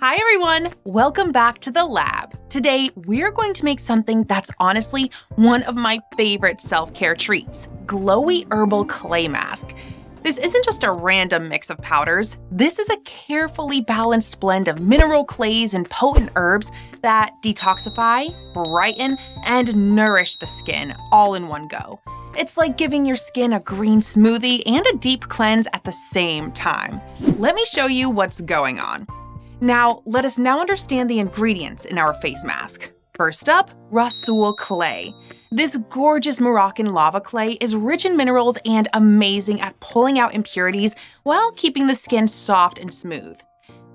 Hi everyone! Welcome back to the lab. Today, we're going to make something that's honestly one of my favorite self-care treats, Glowy Herbal Clay Mask. This isn't just a random mix of powders. This is a carefully balanced blend of mineral clays and potent herbs that detoxify, brighten, and nourish the skin all in one go. It's like giving your skin a green smoothie and a deep cleanse at the same time. Let me show you what's going on. Now, let us now understand the ingredients in our face mask. First up, Rhassoul Clay. This gorgeous Moroccan lava clay is rich in minerals and amazing at pulling out impurities while keeping the skin soft and smooth.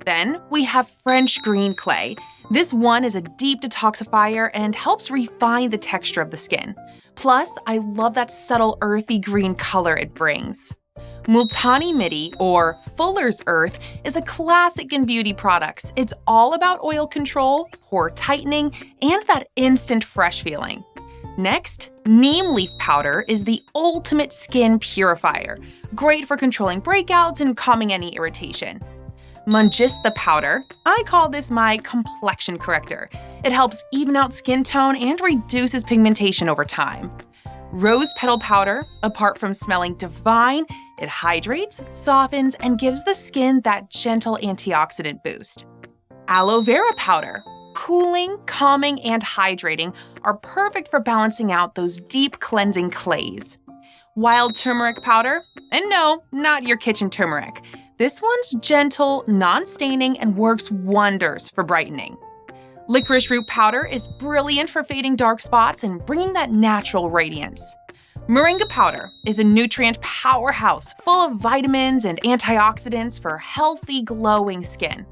Then we have French green clay. This one is a deep detoxifier and helps refine the texture of the skin. Plus, I love that subtle earthy green color it brings. Multani Mitti, or Fuller's Earth, is a classic in beauty products. It's all about oil control, pore tightening, and that instant fresh feeling. Next, neem leaf powder is the ultimate skin purifier, great for controlling breakouts and calming any irritation. Mungista powder, I call this my complexion corrector. It helps even out skin tone and reduces pigmentation over time. Rose petal powder, apart from smelling divine, it hydrates, softens, and gives the skin that gentle antioxidant boost. Aloe vera powder, cooling, calming, and hydrating, are perfect for balancing out those deep cleansing clays. Wild turmeric powder, and no, not your kitchen turmeric. This one's gentle, non-staining, and works wonders for brightening. Licorice root powder is brilliant for fading dark spots and bringing that natural radiance. Moringa powder is a nutrient powerhouse full of vitamins and antioxidants for healthy, glowing skin.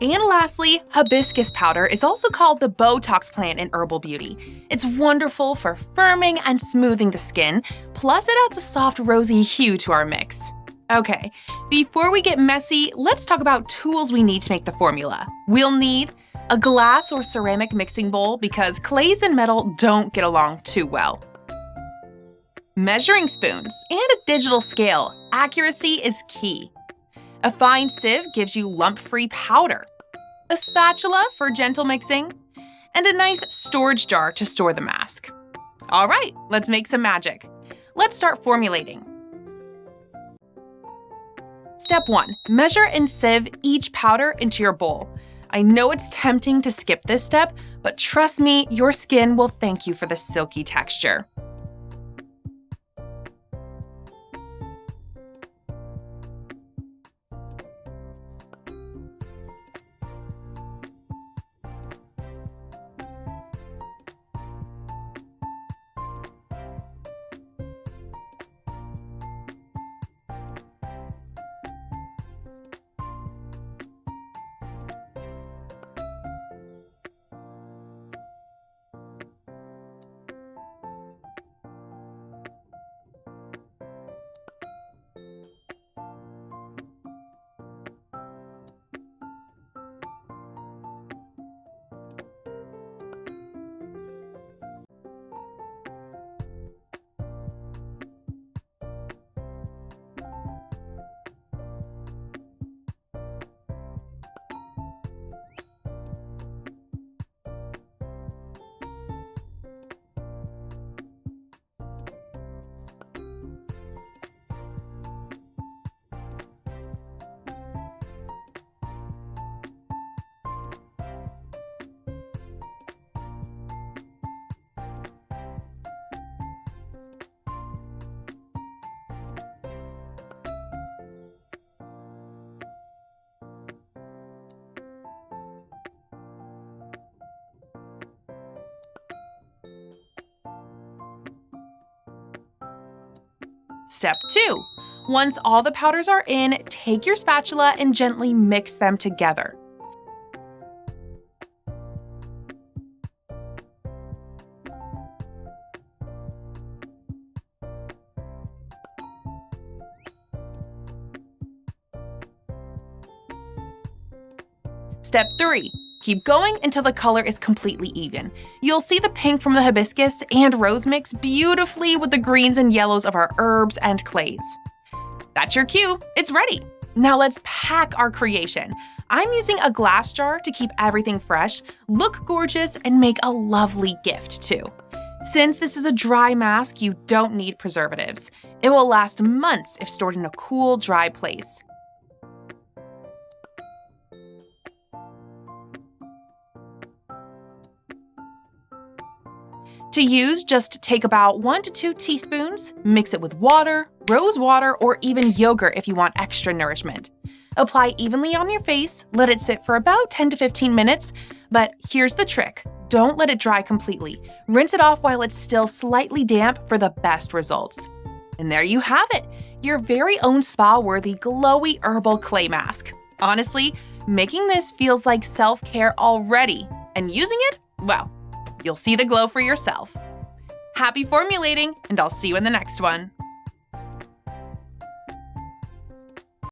And lastly, hibiscus powder is also called the Botox plant in herbal beauty. It's wonderful for firming and smoothing the skin, plus it adds a soft, rosy hue to our mix. Okay, before we get messy, let's talk about tools we need to make the formula. We'll need a glass or ceramic mixing bowl because clays and metal don't get along too well. Measuring spoons and a digital scale. Accuracy is key. A fine sieve gives you lump-free powder. A spatula for gentle mixing. And a nice storage jar to store the mask. All right, let's make some magic. Let's start formulating. Step 1. Measure and sieve each powder into your bowl. I know it's tempting to skip this step, but trust me, your skin will thank you for the silky texture. Step 2. Once all the powders are in, take your spatula and gently mix them together. Step 3. Keep going until the color is completely even. You'll see the pink from the hibiscus and rose mix beautifully with the greens and yellows of our herbs and clays. That's your cue. It's ready. Now let's pack our creation. I'm using a glass jar to keep everything fresh, look gorgeous, and make a lovely gift too. Since this is a dry mask, you don't need preservatives. It will last months if stored in a cool, dry place. To use, just take about 1 to 2 teaspoons, mix it with water, rose water, or even yogurt if you want extra nourishment. Apply evenly on your face, let it sit for about 10 to 15 minutes, but here's the trick. Don't let it dry completely. Rinse it off while it's still slightly damp for the best results. And there you have it, your very own spa-worthy glowy herbal clay mask. Honestly, making this feels like self-care already, and using it, well, you'll see the glow for yourself. Happy formulating, and I'll see you in the next one.